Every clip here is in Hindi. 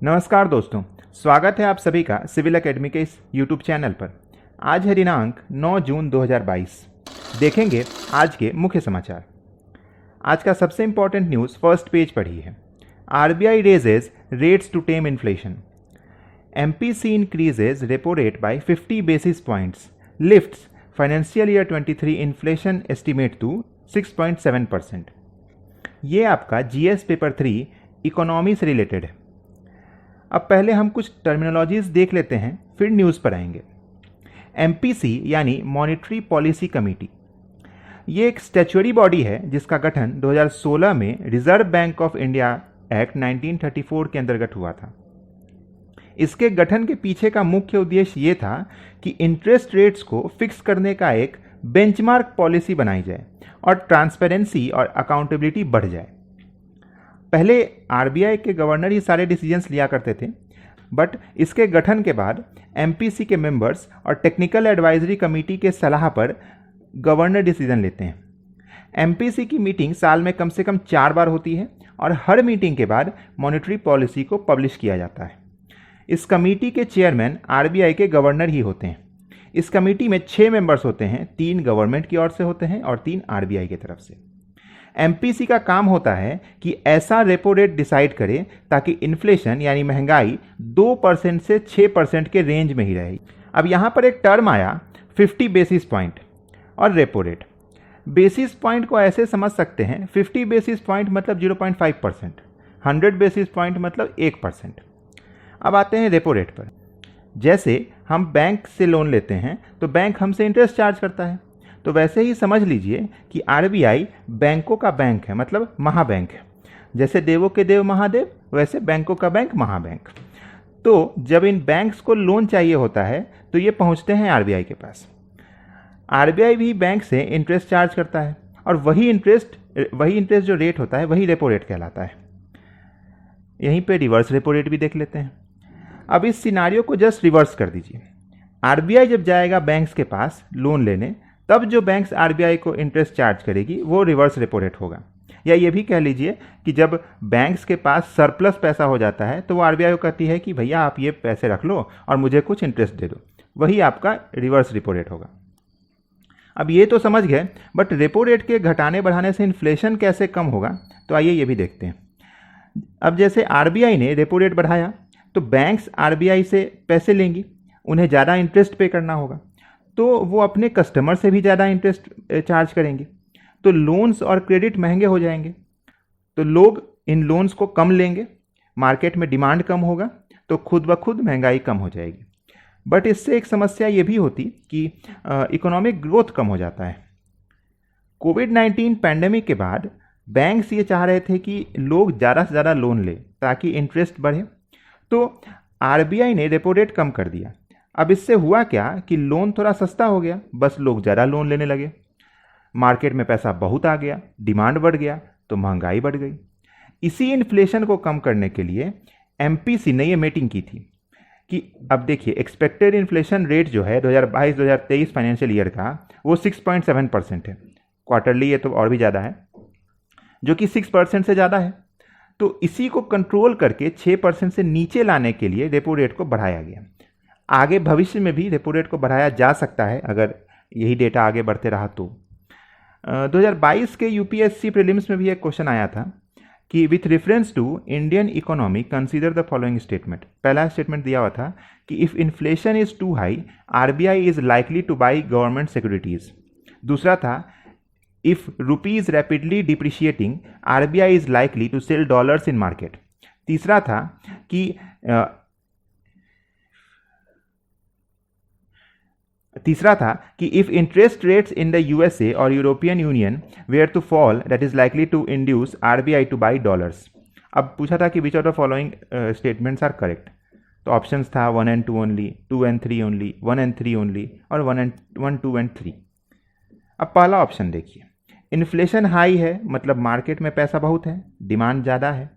नमस्कार दोस्तों, स्वागत है आप सभी का सिविल एकेडमी के इस यूट्यूब चैनल पर। आज है दिनांक 9 जून 2022। देखेंगे आज के मुख्य समाचार। आज का सबसे इम्पॉर्टेंट न्यूज़ फर्स्ट पेज पर ही है। RBI raises rates to tame inflation. MPC increases repo rate by 50 basis points, lifts financial year 23 inflation estimate to 6.7%। ये आपका जीएस पेपर 3 इकोनॉमी से रिलेटेड है। अब पहले हम कुछ टर्मिनोलॉजीज देख लेते हैं, फिर न्यूज़ पर आएंगे। एमपीसी यानी मॉनेटरी पॉलिसी कमेटी, ये एक स्टैच्यूटरी बॉडी है जिसका गठन 2016 में reserve bank of India act 1934 के अंतर्गत हुआ था। इसके गठन के पीछे का मुख्य उद्देश्य ये था कि इंटरेस्ट रेट्स को फिक्स करने का एक बेंचमार्क पॉलिसी बनाई जाए और ट्रांसपेरेंसी और अकाउंटेबिलिटी बढ़ जाए। पहले आरबीआई के गवर्नर ही सारे डिसीजंस लिया करते थे, बट इसके गठन के बाद एमपीसी के मेंबर्स और टेक्निकल एडवाइजरी कमेटी के सलाह पर गवर्नर डिसीजन लेते हैं। एमपीसी की मीटिंग साल में कम से कम 4 बार होती है और हर मीटिंग के बाद मॉनेटरी पॉलिसी को पब्लिश किया जाता है। इस कमेटी के चेयरमैन आरबीआई के गवर्नर ही होते हैं। इस कमेटी में 6 मेंबर्स होते हैं, 3 गवर्नमेंट की ओर से होते हैं और 3 आरबीआई की तरफ से। एमपीसी का काम होता है कि ऐसा रेपो रेट डिसाइड करे ताकि इन्फ्लेशन यानी महंगाई 2% से 6% के रेंज में ही रहे। अब यहाँ पर एक टर्म आया 50 बेसिस पॉइंट और रेपो रेट। बेसिस पॉइंट को ऐसे समझ सकते हैं, 50 बेसिस पॉइंट मतलब 0.5%, 100 बेसिस पॉइंट मतलब 1%। अब आते हैं रेपो रेट पर। जैसे हम बैंक से लोन लेते हैं तो बैंक हमसे इंटरेस्ट चार्ज करता है, तो वैसे ही समझ लीजिए कि आरबीआई बैंकों का बैंक है, मतलब महाबैंक है। जैसे देवों के देव महादेव, वैसे बैंकों का बैंक महाबैंक। तो जब इन बैंक्स को लोन चाहिए होता है तो ये पहुंचते हैं आरबीआई के पास। आरबीआई भी बैंक से इंटरेस्ट चार्ज करता है और वही इंटरेस्ट जो रेट होता है वही रेपो रेट कहलाता है। यहीं पे रिवर्स रेपो रेट भी देख लेते हैं। अब इस सिनारियो को जस्ट रिवर्स कर दीजिए। आरबीआई जब जाएगा बैंक्स के पास लोन लेने, तब जो बैंक्स आरबीआई को इंटरेस्ट चार्ज करेगी वो रिवर्स रेपो रेट होगा। या ये भी कह लीजिए कि जब बैंक्स के पास सरप्लस पैसा हो जाता है तो वो आरबीआई को कहती है कि भैया आप ये पैसे रख लो और मुझे कुछ इंटरेस्ट दे दो, वही आपका रिवर्स रेपो रेट होगा। अब ये तो समझ गए, बट रेपो रेट के घटाने बढ़ाने से इन्फ्लेशन कैसे कम होगा, तो आइए ये भी देखते हैं। अब जैसे आरबीआई ने रेपो रेट बढ़ाया तो बैंक्स आरबीआई से पैसे लेंगी, उन्हें ज़्यादा इंटरेस्ट पे करना होगा, तो वो अपने कस्टमर से भी ज़्यादा इंटरेस्ट चार्ज करेंगे, तो लोन्स और क्रेडिट महंगे हो जाएंगे, तो लोग इन लोन्स को कम लेंगे, मार्केट में डिमांड कम होगा, तो खुद ब खुद महंगाई कम हो जाएगी। बट इससे एक समस्या ये भी होती कि इकोनॉमिक ग्रोथ कम हो जाता है। कोविड-19 पैंडेमिक के बाद बैंक्स ये चाह रहे थे कि लोग ज़्यादा से ज़्यादा लोन ले ताकि इंटरेस्ट बढ़े, तो आरबीआई ने रेपो रेट कम कर दिया। अब इससे हुआ क्या कि लोन थोड़ा सस्ता हो गया, बस लोग ज़्यादा लोन लेने लगे, मार्केट में पैसा बहुत आ गया, डिमांड बढ़ गया, तो महंगाई बढ़ गई। इसी इन्फ्लेशन को कम करने के लिए एमपीसी ने ये मीटिंग की थी कि अब देखिए एक्सपेक्टेड इन्फ्लेशन रेट जो है 2022-2023 फाइनेंशियल ईयर का वो 6.7% है। क्वार्टरली ये तो और भी ज़्यादा है, जो कि 6% से ज़्यादा है। तो इसी को कंट्रोल करके 6% से नीचे लाने के लिए रेपो रेट को बढ़ाया गया। आगे भविष्य में भी रेपो रेट को बढ़ाया जा सकता है अगर यही डेटा आगे बढ़ते रहा तो। 2022 के यूपीएससी प्रीलिम्स में भी एक क्वेश्चन आया था कि with reference to Indian economy consider the following statement. पहला स्टेटमेंट दिया हुआ था कि if inflation is too high RBI is likely to buy government securities. दूसरा था if rupees rapidly depreciating RBI is likely to sell dollars in market. तीसरा था कि if interest rates in the USA और European Union were to fall that is likely to induce RBI to buy dollars. अब पूछा था कि which of the following statements are correct, तो ऑप्शंस था 1 and 2 only, 2 and 3 only, 1 and 3 only और 1, 2 and 3। अब पहला ऑप्शन देखिए, इन्फ्लेशन हाई है मतलब मार्केट में पैसा बहुत है, डिमांड ज़्यादा है।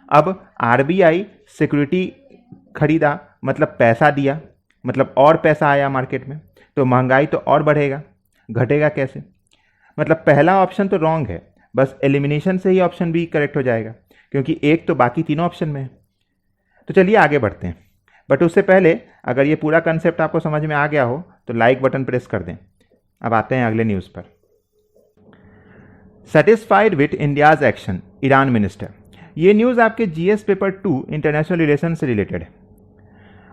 अब आरबीआई सिक्योरिटी खरीदा मतलब पैसा दिया, मतलब और पैसा आया मार्केट में, तो महंगाई तो और बढ़ेगा, घटेगा कैसे? मतलब पहला ऑप्शन तो रॉन्ग है, बस एलिमिनेशन से ही ऑप्शन बी करेक्ट हो जाएगा, क्योंकि एक तो बाकी तीनों ऑप्शन में है। तो चलिए आगे बढ़ते हैं, बट उससे पहले अगर ये पूरा कंसेप्ट आपको समझ में आ गया हो तो लाइक बटन प्रेस कर दें। अब आते हैं अगले न्यूज़ पर। Satisfied with India's action, Iran minister. ये न्यूज़ आपके जीएस पेपर 2 इंटरनेशनल रिलेशन से रिलेटेड है।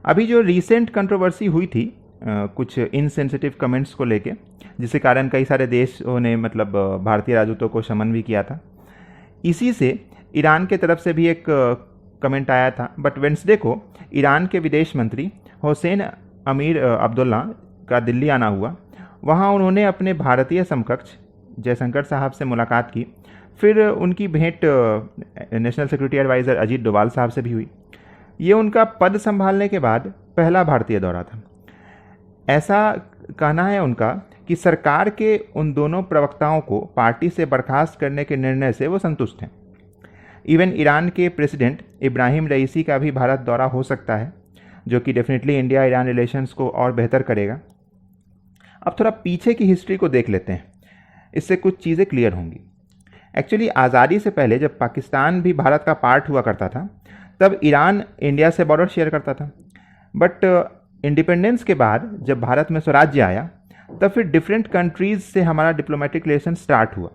अभी जो रीसेंट कंट्रोवर्सी हुई थी कुछ इनसेंसिटिव कमेंट्स को लेके, जिसके कारण कई सारे देशों ने मतलब भारतीय राजदूतों को समन भी किया था, इसी से ईरान के तरफ से भी एक कमेंट आया था। बट वेंसडे को ईरान के विदेश मंत्री हुसैन अमीर अब्दुल्ला का दिल्ली आना हुआ। वहाँ उन्होंने अपने भारतीय समकक्ष जयशंकर साहब से मुलाकात की। फिर उनकी भेंट national security adviser Ajit Doval साहब से भी हुई। ये उनका पद संभालने के बाद पहला भारतीय दौरा था। ऐसा कहना है उनका कि सरकार के उन दोनों प्रवक्ताओं को पार्टी से बर्खास्त करने के निर्णय से वो संतुष्ट हैं। इवन ईरान के प्रेसिडेंट इब्राहिम रईसी का भी भारत दौरा हो सकता है, जो कि डेफिनेटली इंडिया ईरान रिलेशंस को और बेहतर करेगा। अब थोड़ा पीछे की हिस्ट्री को देख लेते हैं, इससे कुछ चीज़ें क्लियर होंगी। एक्चुअली आज़ादी से पहले जब पाकिस्तान भी भारत का पार्ट हुआ करता था, तब ईरान इंडिया से बॉर्डर शेयर करता था। बट इंडिपेंडेंस के बाद जब भारत में स्वराज्य आया, तब फिर डिफरेंट कंट्रीज़ से हमारा डिप्लोमेटिक रिलेशन स्टार्ट हुआ।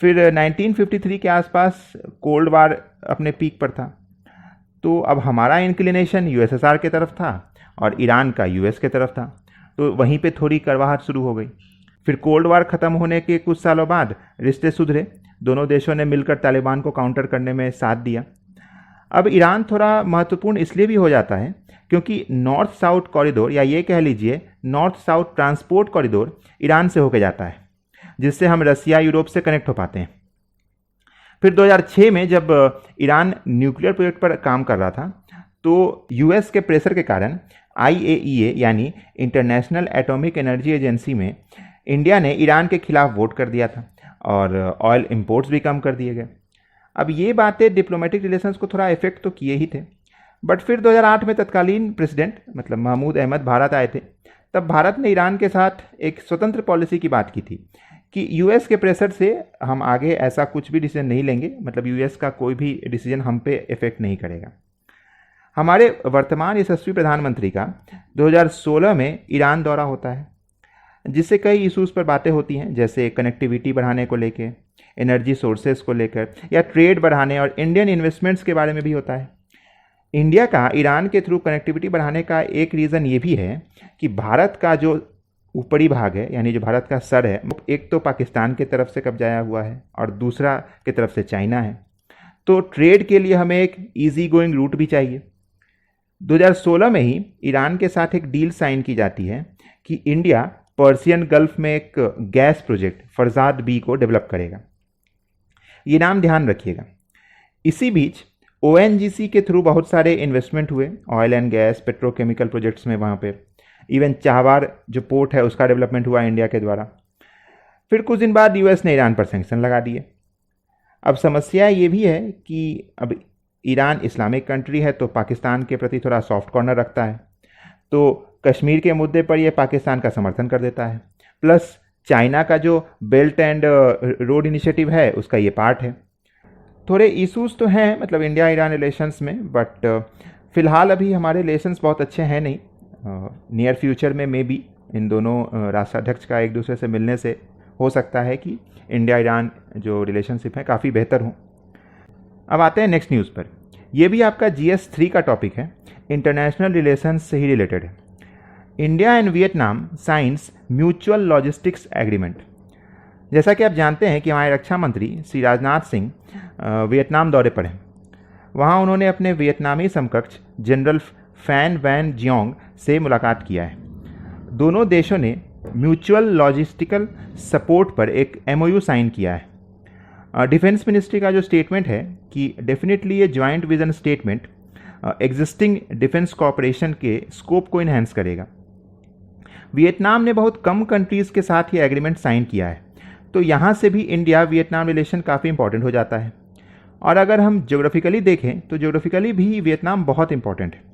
फिर 1953 के आसपास कोल्ड वार अपने पीक पर था, तो अब हमारा इंक्लिनेशन यूएसएसआर की तरफ था और ईरान का यूएस की तरफ था, तो वहीं पे थोड़ी कड़वाहट शुरू हो गई। फिर कोल्ड वार ख़त्म होने के कुछ सालों बाद रिश्ते सुधरे, दोनों देशों ने मिलकर तालिबान को काउंटर करने में साथ दिया। अब ईरान थोड़ा महत्वपूर्ण इसलिए भी हो जाता है क्योंकि नॉर्थ साउथ कॉरिडोर, या ये कह लीजिए north south transport corridor, Iran से होकर जाता है, जिससे हम रसिया यूरोप से कनेक्ट हो पाते हैं। फिर 2006 में जब ईरान न्यूक्लियर प्रोजेक्ट पर काम कर रहा था, तो यूएस के प्रेशर के कारण IAEA यानी इंटरनेशनल एटॉमिक एनर्जी एजेंसी में इंडिया ने ईरान के खिलाफ वोट कर दिया था और ऑयल इंपोर्ट्स भी कम कर दिए गए। अब ये बातें डिप्लोमेटिक रिलेशंस को थोड़ा इफेक्ट तो किए ही थे। बट फिर 2008 में तत्कालीन प्रेसिडेंट मतलब महमूद अहमद भारत आए थे। तब भारत ने ईरान के साथ एक स्वतंत्र पॉलिसी की बात की थी कि यूएस के प्रेशर से हम आगे ऐसा कुछ भी डिसीजन नहीं लेंगे, मतलब यूएस का कोई भी डिसीजन हम पे इफेक्ट नहीं करेगा। हमारे वर्तमान यशस्वी प्रधानमंत्री का 2016 में ईरान दौरा होता है, जिससे कई इशूज़ पर बातें होती हैं, जैसे कनेक्टिविटी बढ़ाने को लेकर, एनर्जी सोर्सेज को लेकर, या ट्रेड बढ़ाने और इंडियन इन्वेस्टमेंट्स के बारे में भी होता है। इंडिया का ईरान के थ्रू कनेक्टिविटी बढ़ाने का एक रीज़न ये भी है कि भारत का जो ऊपरी भाग है, यानी जो भारत का सर है, एक तो पाकिस्तान की तरफ से कब्जाया हुआ है और दूसरा की तरफ से चाइना है। तो ट्रेड के लिए हमें एक ईजी गोइंग रूट भी चाहिए। 2016 में ही ईरान के साथ एक डील साइन की जाती है कि इंडिया पर्सियन गल्फ में एक गैस प्रोजेक्ट फरजाद बी को डेवलप करेगा। ये नाम ध्यान रखिएगा। इसी बीच ONGC के थ्रू बहुत सारे इन्वेस्टमेंट हुए oil and gas petrochemical projects में वहाँ पे। इवन चाहवार जो पोर्ट है उसका डेवलपमेंट हुआ इंडिया के द्वारा। फिर कुछ दिन बाद यूएस ने ईरान पर सैंक्शन लगा दिए। अब समस्या ये भी है कि अब ईरान इस्लामिक कंट्री है, तो पाकिस्तान के प्रति थोड़ा सॉफ्ट कॉर्नर रखता है, तो कश्मीर के मुद्दे पर यह पाकिस्तान का समर्थन कर देता है। प्लस चाइना का जो बेल्ट एंड रोड इनिशिएटिव है उसका ये पार्ट है। थोड़े इशूज़ तो हैं मतलब इंडिया ईरान रिलेशंस में, बट फ़िलहाल अभी हमारे रिलेशंस बहुत अच्छे हैं नहीं। नियर फ्यूचर में मे बी इन दोनों राष्ट्राध्यक्ष का एक दूसरे से मिलने से हो सकता है कि इंडिया ईरान जो रिलेशनशिप है काफ़ी बेहतर हों। अब आते हैं नेक्स्ट न्यूज़ पर। यह भी आपका GS 3 का टॉपिक है, इंटरनेशनल रिलेशंस से ही रिलेटेड है। India and Vietnam science mutual logistics agreement. जैसा कि आप जानते हैं कि हमारे रक्षा मंत्री श्री राजनाथ सिंह वियतनाम दौरे पर हैं। वहाँ उन्होंने अपने वियतनामी समकक्ष जनरल फैन वैन जियोंग से मुलाकात किया है। दोनों देशों ने म्यूचुअल लॉजिस्टिकल सपोर्ट पर एक MOU साइन किया है। डिफेंस मिनिस्ट्री का जो स्टेटमेंट है कि डेफिनेटली ये joint vision statement existing defence cooperation के स्कोप को इन्हेंस करेगा। वियतनाम ने बहुत कम कंट्रीज़ के साथ ये एग्रीमेंट साइन किया है, तो यहाँ से भी इंडिया वियतनाम रिलेशन काफ़ी इंपॉर्टेंट हो जाता है। और अगर हम ज्योग्राफिकली देखें तो ज्योग्राफिकली भी वियतनाम बहुत इंपॉर्टेंट है।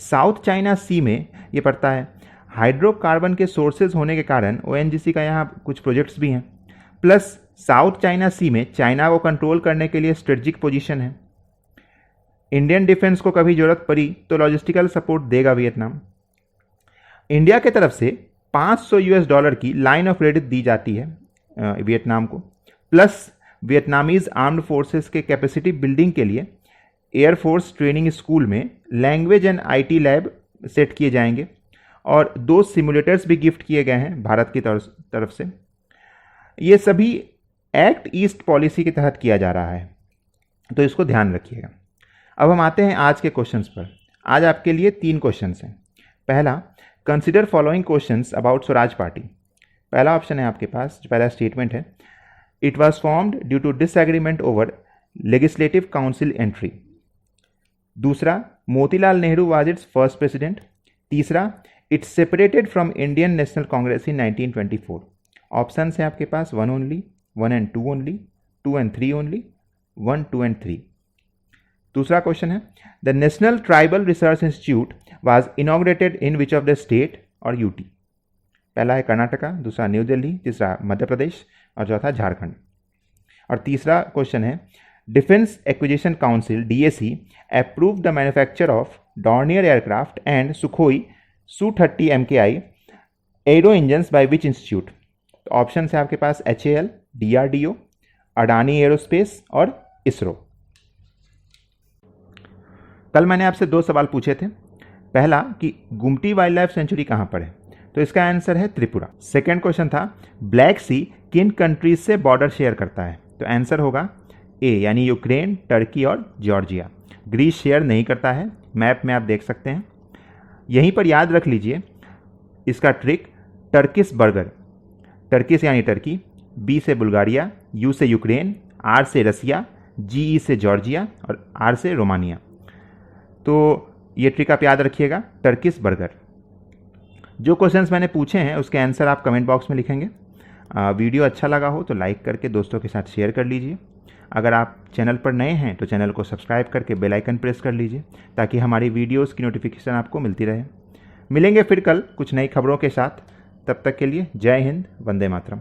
साउथ चाइना सी में ये पड़ता है। हाइड्रोकार्बन के सोर्सेज होने के कारण ONGC का यहाँ कुछ प्रोजेक्ट्स भी हैं। प्लस साउथ चाइना सी में चाइना को कंट्रोल करने के लिए स्ट्रेटजिक पोजीशन है। इंडियन डिफेंस को कभी जरूरत पड़ी तो लॉजिस्टिकल सपोर्ट देगा वियतनाम। इंडिया के तरफ से $500 की लाइन ऑफ क्रेडिट दी जाती है वियतनाम को, प्लस वियतनामीज आर्म्ड फोर्सेस के कैपेसिटी बिल्डिंग के लिए एयरफोर्स ट्रेनिंग स्कूल में language and IT lab set किए जाएंगे और 2 सिमुलेटर्स भी गिफ्ट किए गए हैं भारत की तरफ से। ये सभी एक्ट ईस्ट पॉलिसी के तहत किया जा रहा है, तो इसको ध्यान रखिएगा। अब हम आते हैं आज के क्वेश्चंस पर। आज आपके लिए 3 क्वेश्चंस हैं। पहला, consider following questions about Swaraj party. पहला ऑप्शन है आपके पास, जो पहला स्टेटमेंट है, it was formed due to disagreement over legislative council entry. दूसरा, Motilal Nehru was its first president. तीसरा, it separated from Indian National Congress in 1924। Option है आपके पास 1 only, 1 and 2 only, 2 and 3 only, 1, 2 and 3। दूसरा क्वेश्चन है, the national tribal research institute was inaugurated in which of the state और यूटी। पहला है कर्नाटका, दूसरा न्यू दिल्ली, तीसरा मध्य प्रदेश और चौथा झारखंड। और तीसरा क्वेश्चन है, defence acquisition council DAC approve the manufacture of Dornier aircraft and Sukhoi Su-30 MKI arrow engines by which institute. Option है आपके पास HAL, DRDO, अडानी एरोस्पेस और इसरो। कल मैंने आपसे 2 सवाल पूछे थे। पहला कि गुमटी वाइल्ड लाइफ सेंचुरी कहाँ पर है, तो इसका आंसर है त्रिपुरा। सेकंड क्वेश्चन था, ब्लैक सी किन कंट्रीज से बॉर्डर शेयर करता है, तो आंसर होगा ए यानी यूक्रेन, टर्की और जॉर्जिया। ग्रीस शेयर नहीं करता है, मैप में आप देख सकते हैं। यहीं पर याद रख लीजिए इसका ट्रिक, टर्किश बर्गर। टर्किश यानी टर्की, बी से बुल्गारिया, यू से यूक्रेन, आर से रसिया, जी से जॉर्जिया और आर से रोमानिया। तो ये ट्रिक आप याद रखिएगा, टर्किश बर्गर। जो क्वेश्चंस मैंने पूछे हैं उसके आंसर आप कमेंट बॉक्स में लिखेंगे। वीडियो अच्छा लगा हो तो लाइक करके दोस्तों के साथ शेयर कर लीजिए। अगर आप चैनल पर नए हैं तो चैनल को सब्सक्राइब करके बेल आइकन प्रेस कर लीजिए ताकि हमारी वीडियोस की नोटिफिकेशन आपको मिलती रहे। मिलेंगे फिर कल कुछ नई खबरों के साथ। तब तक के लिए जय हिंद, वंदे मातरम।